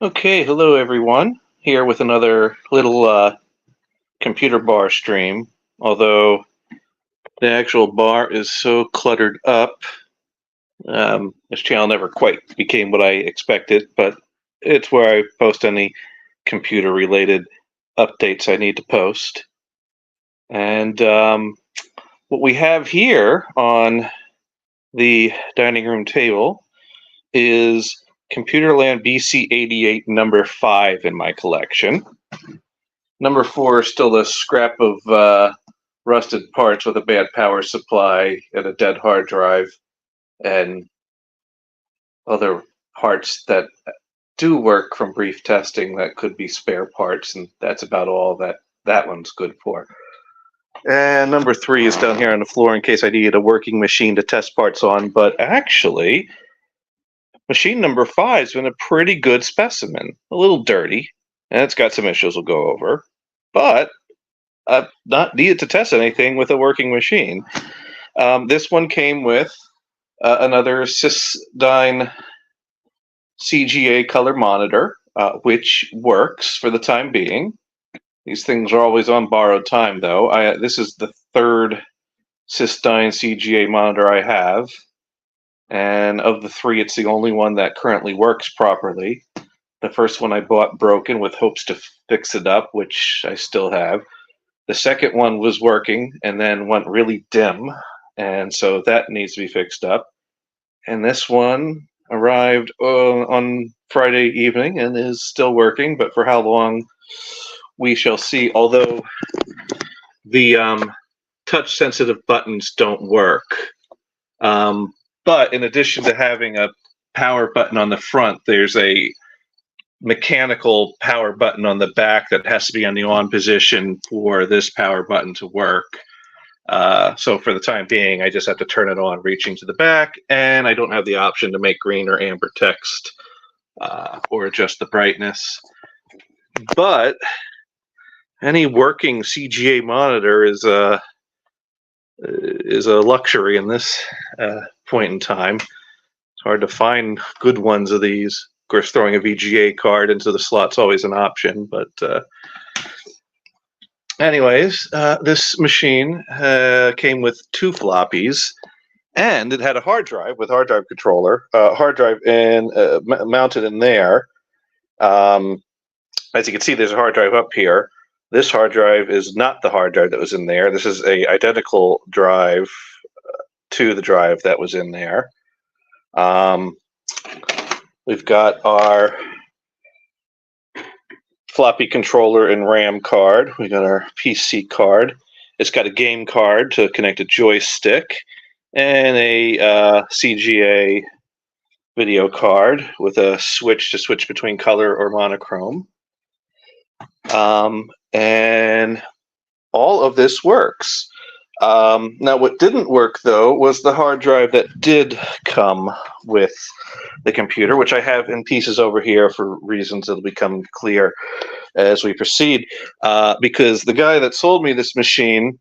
Okay, hello everyone. Here with another little computer bar stream. Although the actual bar is so cluttered up, this channel never quite became what I expected, but it's where I post any computer-related updates I need to post. And what we have here on the dining room table is ComputerLand BC88 number 5 in my collection. Number 4 is still a scrap of rusted parts with a bad power supply and a dead hard drive and other parts that do work from brief testing that could be spare parts, and that's about all that one's good for. And number 3 is down here on the floor in case I needed a working machine to test parts on, but actually machine number 5 has been a pretty good specimen. A little dirty, and it's got some issues we'll go over, but I've not needed to test anything with a working machine. This one came with another Sysdyne CGA color monitor, which works for the time being. These things are always on borrowed time, though. This is the third Sysdyne CGA monitor I have, and of the 3, it's the only one that currently works properly. The first one I bought broken with hopes to fix it up, which I still have. The second one was working and then went really dim, and so that needs to be fixed up. And this one arrived on Friday evening and is still working, but for how long we shall see, although the touch-sensitive buttons don't work. But in addition to having a power button on the front, there's a mechanical power button on the back that has to be on the on position for this power button to work. So for the time being, I just have to turn it on reaching to the back, and I don't have the option to make green or amber text or adjust the brightness. But any working CGA monitor is a luxury in this point in time. It's hard to find good ones of these. Of course, throwing a VGA card into the slot's always an option, but anyways, this machine came with 2 floppies, and it had a hard drive with hard drive controller, hard drive mounted in there. As you can see, there's a hard drive up here. This hard drive is not the hard drive that was in there. This is a identical drive to the drive that was in there. We've got our floppy controller and RAM card. We got our PC card. It's got a game card to connect a joystick, and a CGA video card with a switch to switch between color or monochrome. And all of this works. Now, what didn't work, though, was the hard drive that did come with the computer, which I have in pieces over here for reasons that'll become clear as we proceed. Because the guy that sold me this machine,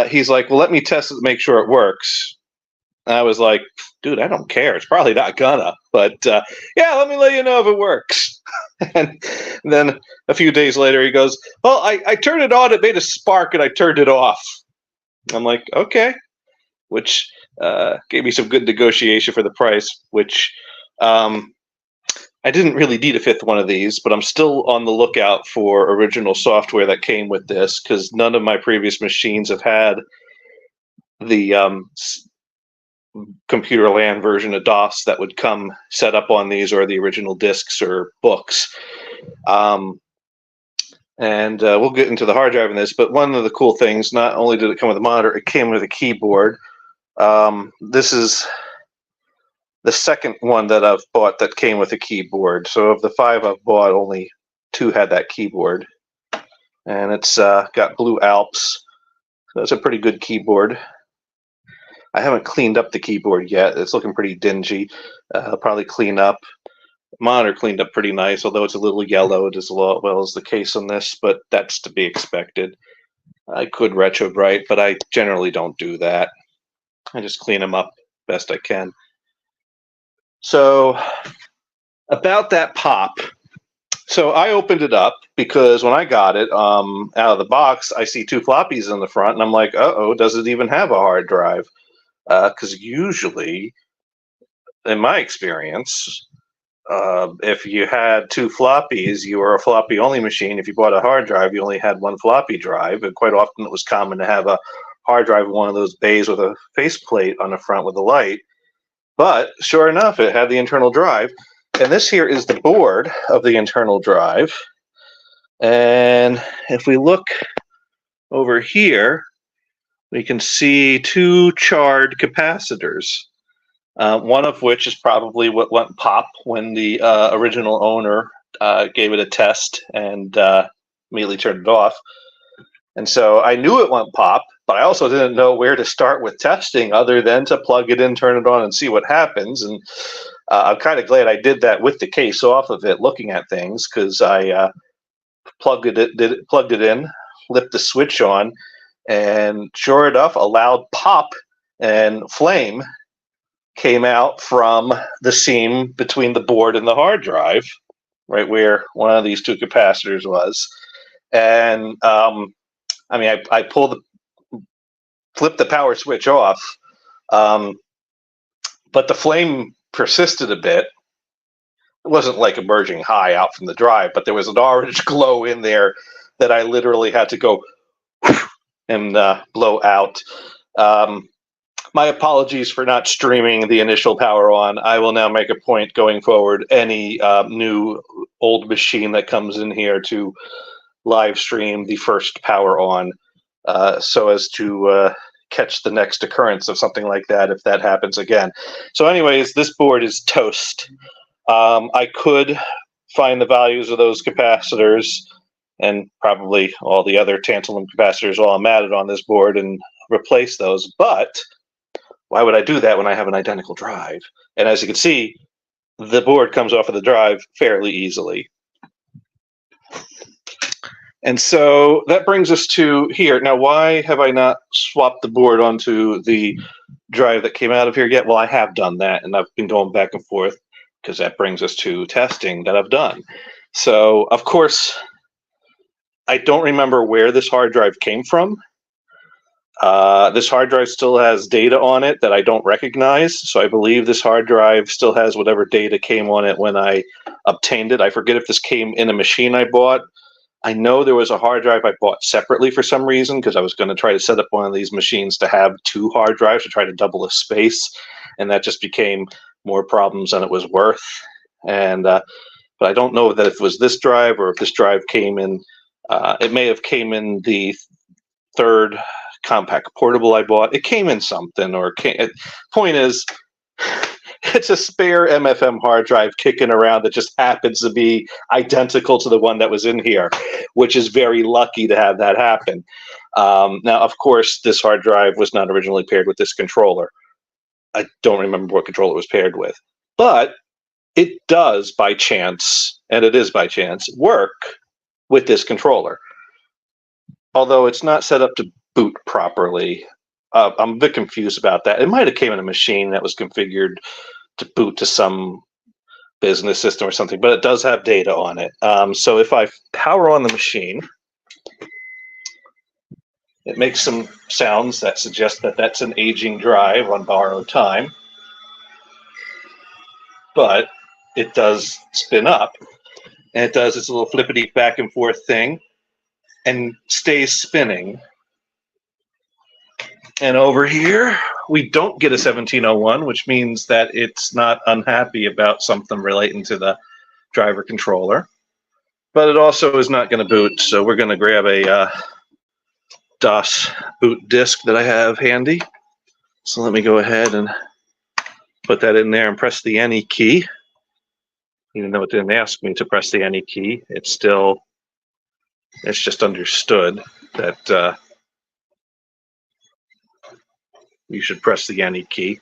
he's like, well, let me test it to make sure it works. And I was like, dude, I don't care. It's probably not gonna. But yeah, let me let you know if it works. And then a few days later, he goes, well, I turned it on. It made a spark, and I turned it off. I'm like, okay, which gave me some good negotiation for the price, which I didn't really need a 5th one of these, but I'm still on the lookout for original software that came with this, because none of my previous machines have had the ComputerLand version of DOS that would come set up on these, or the original discs or books. And we'll get into the hard drive in this, but one of the cool things, not only did it come with a monitor, it came with a keyboard. This is the second one that I've bought that came with a keyboard. So of the 5 I've bought, only 2 had that keyboard. And it's got Blue Alps, so it's a pretty good keyboard. I haven't cleaned up the keyboard yet. It's looking pretty dingy. I'll probably clean up. Monitor cleaned up pretty nice, although it's a little yellowed as well as the case on this, but that's to be expected. I could retrobrite, but I generally don't do that. I just clean them up best I can. So about that pop, So I opened it up because when I got it out of the box, I see two floppies in the front, and I'm like, uh-oh, does it even have a hard drive? Because usually, in my experience, if you had two floppies, you were a floppy only machine. If you bought a hard drive, you only had one floppy drive, and quite often it was common to have a hard drive in one of those bays with a faceplate on the front with a light. But sure enough, it had the internal drive. And this here is the board of the internal drive. And if we look over here, we can see two charred capacitors. One of which is probably what went pop when the original owner gave it a test and immediately turned it off. And so I knew it went pop, but I also didn't know where to start with testing other than to plug it in, turn it on, and see what happens. And I'm kind of glad I did that with the case off of it, looking at things, because I plugged it in, flipped the switch on, and sure enough, a loud pop and flame came out from the seam between the board and the hard drive, right where one of these two capacitors was. And I mean, I flipped the power switch off, but the flame persisted a bit. It wasn't like emerging high out from the drive, but there was an orange glow in there that I literally had to go and blow out. My apologies for not streaming the initial power on. I will now make a point going forward, any new old machine that comes in here, to live stream the first power on, so as to catch the next occurrence of something like that if that happens again. So anyways, this board is toast. I could find the values of those capacitors and probably all the other tantalum capacitors while I'm at it on this board and replace those, but why would I do that when I have an identical drive? And as you can see, the board comes off of the drive fairly easily. And so that brings us to here. Now, why have I not swapped the board onto the drive that came out of here yet? Well, I have done that, and I've been going back and forth because that brings us to testing that I've done. So, of course, I don't remember where this hard drive came from. This hard drive still has data on it that I don't recognize, so I believe this hard drive still has whatever data came on it when I obtained it. I forget if this came in a machine I bought. I know there was a hard drive I bought separately for some reason because I was going to try to set up one of these machines to have two hard drives to try to double the space, and that just became more problems than it was worth. And but I don't know that if it was this drive or if this drive came in. It may have came in the third compact portable I bought. It came in something, or point is, it's a spare MFM hard drive kicking around that just happens to be identical to the one that was in here, which is very lucky to have that happen. Now, of course, this hard drive was not originally paired with this controller. I don't remember what controller it was paired with, but it does by chance, and it is by chance, work with this controller. Although it's not set up to boot properly. I'm a bit confused about that. It might have came in a machine that was configured to boot to some business system or something, but it does have data on it. So if I power on the machine, it makes some sounds that suggest that that's an aging drive on borrowed time. But it does spin up, and it does its little flippity back and forth thing and stays spinning. And over here, we don't get a 1701, which means that it's not unhappy about something relating to the driver controller. But it also is not going to boot, so we're going to grab a DOS boot disk that I have handy. So let me go ahead and put that in there and press the NE key. Even though it didn't ask me to press the NE key, it's just understood that you should press the NE key.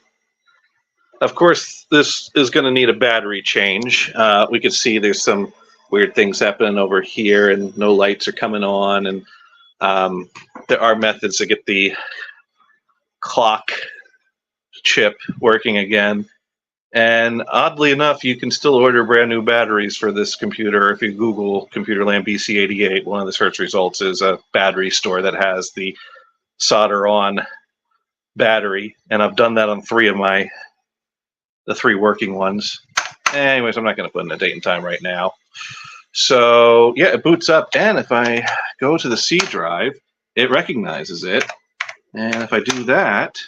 Of course, this is going to need a battery change. We can see there's some weird things happening over here, and no lights are coming on. And there are methods to get the clock chip working again. And oddly enough, you can still order brand new batteries for this computer. If you Google ComputerLand BC88, one of the search results is a battery store that has the solder on battery. And I've done that on the 3 working ones. Anyways, I'm not going to put in a date and time right now. So yeah, it boots up. And if I go to the C drive, it recognizes it. And if I do that,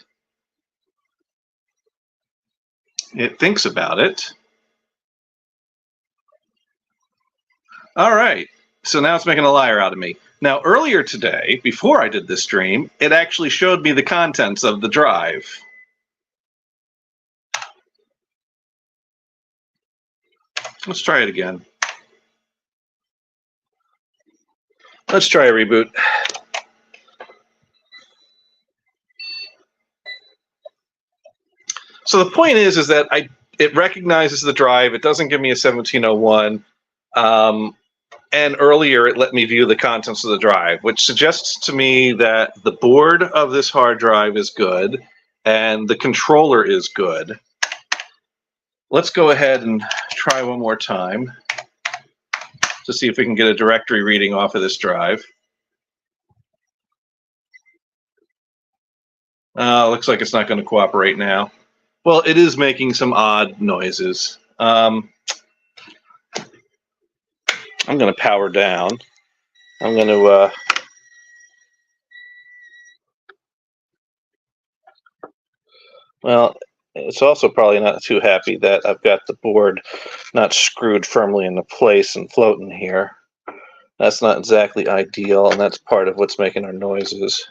it thinks about it. All right, so now it's making a liar out of me. Now, earlier today, before I did this stream, it actually showed me the contents of the drive. Let's try it again. Let's try a reboot. So the point is that it recognizes the drive. It doesn't give me a 1701. And earlier it let me view the contents of the drive, which suggests to me that the board of this hard drive is good and the controller is good. Let's go ahead and try one more time to see if we can get a directory reading off of this drive. Looks like it's not going to cooperate now. Well, it is making some odd noises. I'm going to power down. I'm going to well, it's also probably not too happy that I've got the board not screwed firmly into place and floating here. That's not exactly ideal, and that's part of what's making our noises.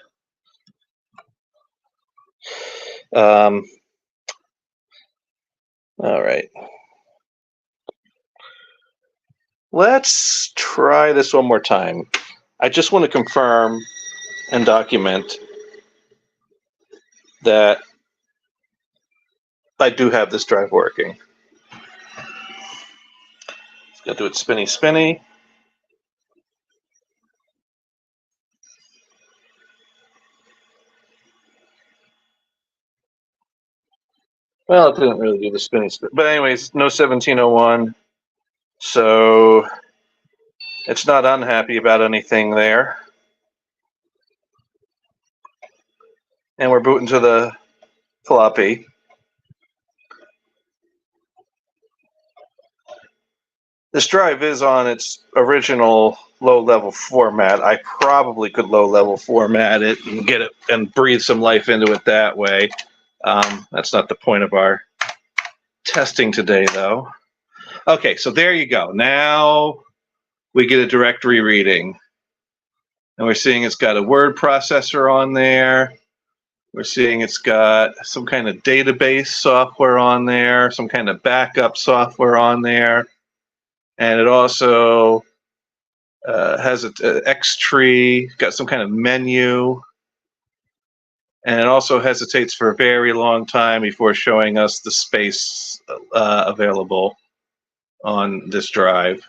All right. Let's try this one more time. I just want to confirm and document that I do have this drive working. It's going to do it spinny, spinny. Well, it didn't really do the spinny, but anyways, no 1701. So it's not unhappy about anything there. And we're booting to the floppy. This drive is on its original low-level format. I probably could low-level format it and get it and breathe some life into it that way. That's not the point of our testing today, though. Okay, so there you go. Now we get a directory reading. And we're seeing it's got a word processor on there. We're seeing it's got some kind of database software on there, some kind of backup software on there. And it also has an X tree, got some kind of menu. And it also hesitates for a very long time before showing us the space available on this drive.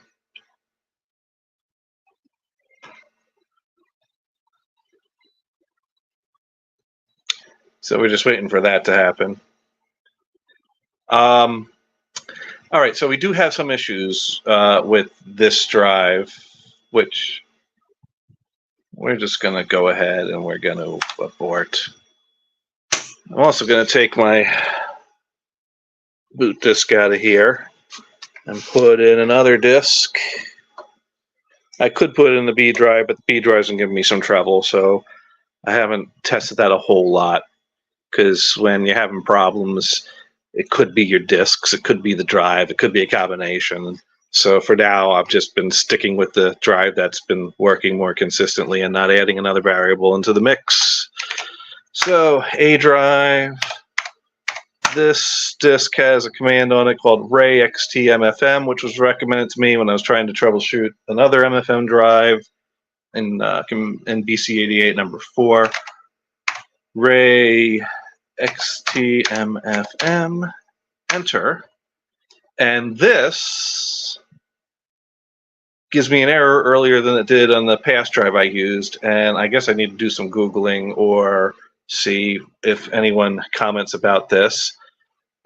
So we're just waiting for that to happen. All right, so we do have some issues with this drive, which we're just going to go ahead and we're going to abort. I'm also going to take my boot disk out of here and put in another disk. I could put it in the B drive, but the B drive is going to give me some trouble, so I haven't tested that a whole lot, because when you're having problems, it could be your disks, it could be the drive, it could be a combination. So for now, I've just been sticking with the drive that's been working more consistently and not adding another variable into the mix. So A drive, this disk has a command on it called ray-xt-mfm, which was recommended to me when I was trying to troubleshoot another MFM drive in BC88 number 4. ray-xt-mfm, enter, and this gives me an error earlier than it did on the past drive I used, and I guess I need to do some Googling or see if anyone comments about this.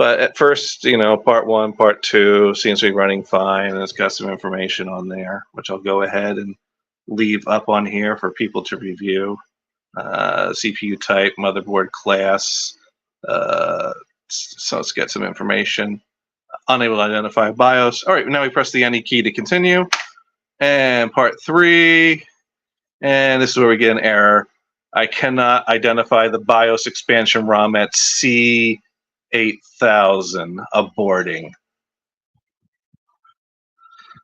But at first, you know, part 1, part 2 seems to be running fine, and it's got some information on there, which I'll go ahead and leave up on here for people to review. CPU type, motherboard class, so let's get some information. Unable to identify BIOS. All right, now we press the any key to continue. And part 3, and this is where we get an error. I cannot identify the BIOS expansion ROM at C8000, aborting.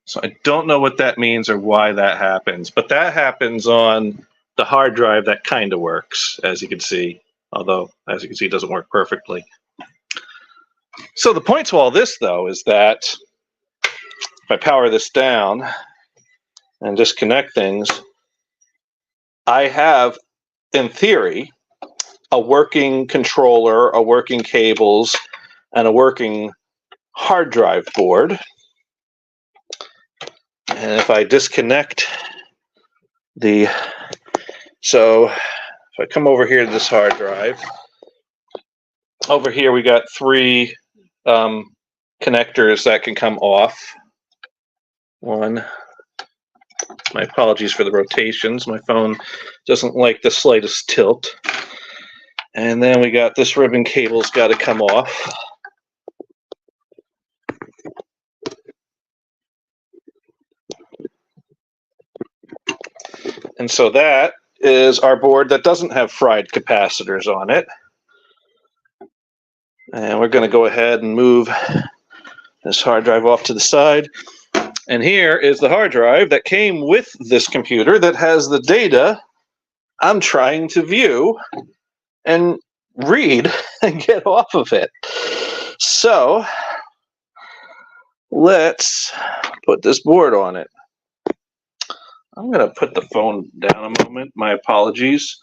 So I don't know what that means or why that happens, but that happens on the hard drive that kind of works, as you can see, although, as you can see, it doesn't work perfectly. So the point to all this, though, is that if I power this down and disconnect things, I have, in theory, a working controller, a working cables, and a working hard drive board. And if I disconnect so if I come over here to this hard drive, over here we got 3 connectors that can come off. One, my apologies for the rotations. My phone doesn't like the slightest tilt. And then we got this ribbon cable's got to come off. And so that is our board that doesn't have fried capacitors on it. And we're going to go ahead and move this hard drive off to the side. And here is the hard drive that came with this computer that has the data I'm trying to view and read and get off of it. So let's put this board on it. I'm going to put the phone down a moment. My apologies.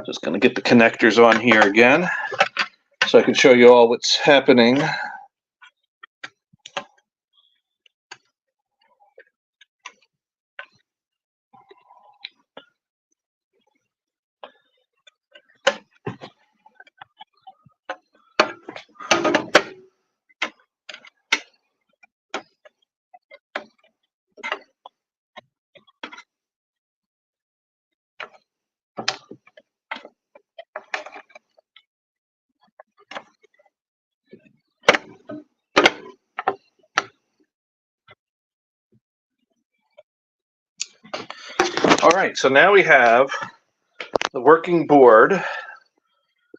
Just going to get the connectors on here again so I can show you all what's happening. All right, so now we have the working board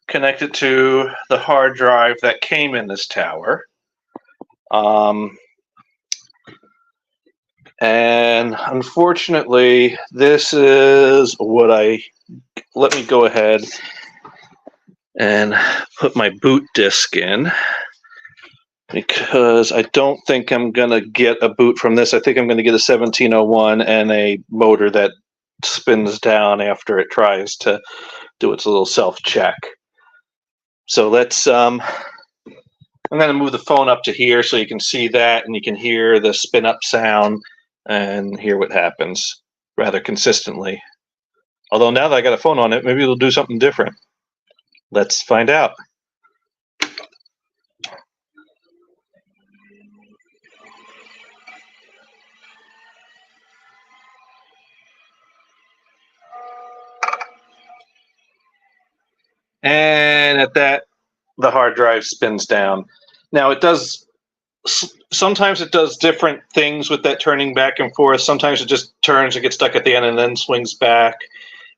connected to the hard drive that came in this tower. And unfortunately, this is what let me go ahead and put my boot disk in, because I don't think I'm going to get a boot from this. I think I'm going to get a 1701 and a motor that spins down after it tries to do its little self-check. So let's, I'm going to move the phone up to here so you can see that and you can hear the spin-up sound and hear what happens rather consistently. Although now that I got a phone on it, maybe it'll do something different. Let's find out. And at that, the hard drive spins down. Now it does, sometimes it does different things with that turning back and forth. Sometimes it just turns and gets stuck at the end and then swings back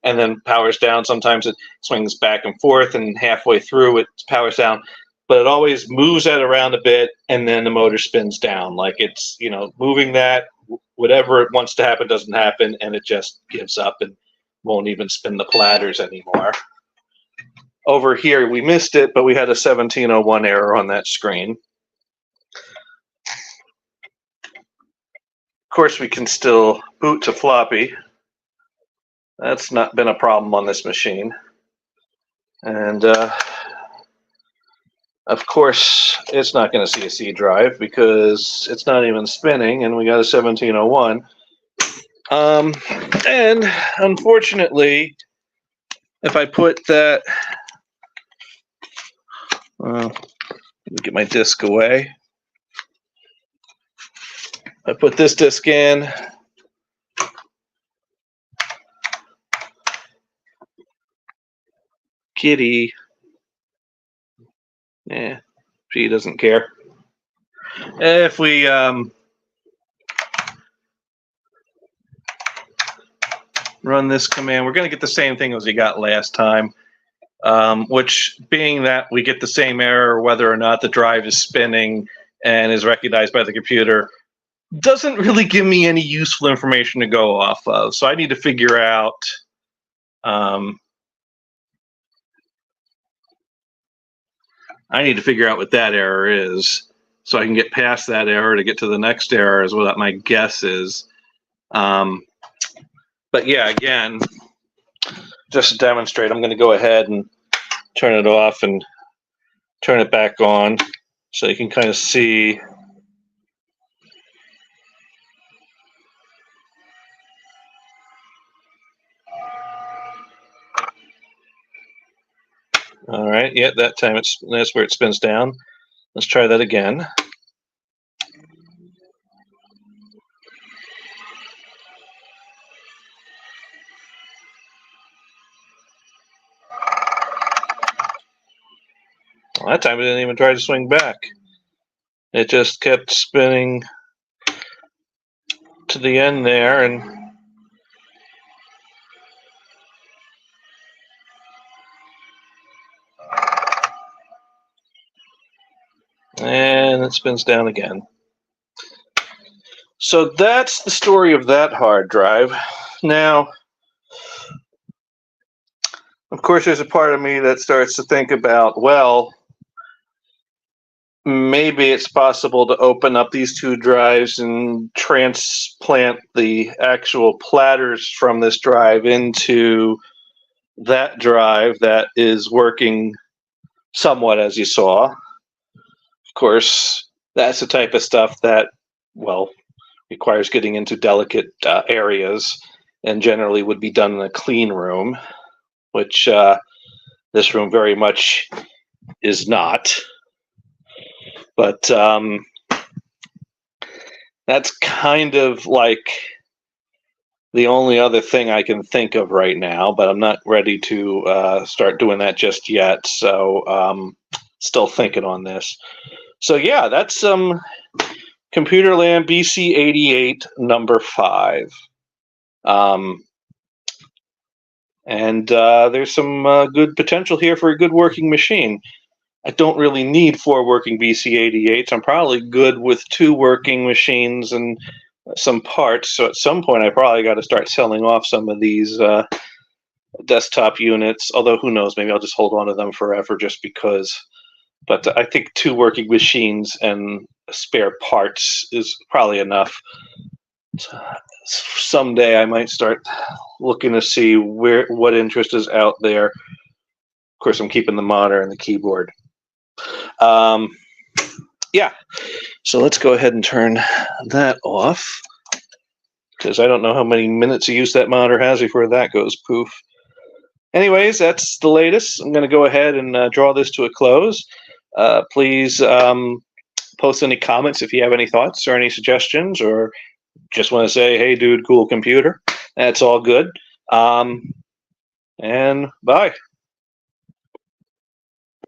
and then powers down. Sometimes it swings back and forth and halfway through it powers down. But it always moves that around a bit and then the motor spins down. Like it's, you know, moving that, whatever it wants to happen doesn't happen, and it just gives up and won't even spin the platters anymore. Over here, we missed it, but we had a 1701 error on that screen. Of course, we can still boot to floppy. That's not been a problem on this machine. And of course, it's not going to see a C drive because it's not even spinning, and we got a 1701. And unfortunately, if I put that, let me get my disk away. I put this disk in. Kitty. Yeah, she doesn't care. If we run this command, we're going to get the same thing as we got last time, which being that we get the same error whether or not the drive is spinning and is recognized by the computer, doesn't really give me any useful information to go off of. So I need to figure out what that error is, so I can get past that error to get to the next error is what my guess is. But yeah, again, just to demonstrate, I'm going to go ahead and turn it off and turn it back on so you can kind of see. All right, yeah, that time that's where it spins down. Let's try that again. Well, that time it didn't even try to swing back. It just kept spinning to the end there, and it spins down again. So that's the story of that hard drive. Now, of course, there's a part of me that starts to think about, well, maybe it's possible to open up these two drives and transplant the actual platters from this drive into that drive that is working somewhat as you saw. Of course, that's the type of stuff that, well, requires getting into delicate areas and generally would be done in a clean room, which this room very much is not. But that's kind of like the only other thing I can think of right now, but I'm not ready to start doing that just yet. So still thinking on this. So yeah, that's ComputerLand BC88 number 5. And there's some good potential here for a good working machine. I don't really need 4 working BC88s. I'm probably good with 2 working machines and some parts. So at some point, I probably got to start selling off some of these desktop units. Although who knows? Maybe I'll just hold on to them forever just because. But I think 2 working machines and spare parts is probably enough. Someday I might start looking to see what interest is out there. Of course, I'm keeping the monitor and the keyboard. Yeah, so let's go ahead and turn that off, because I don't know how many minutes of use that monitor has before that goes poof. Anyways, that's the latest. I'm going to go ahead and draw this to a close. Please post any comments if you have any thoughts or any suggestions, or just want to say, hey, dude, cool computer. That's all good. And bye.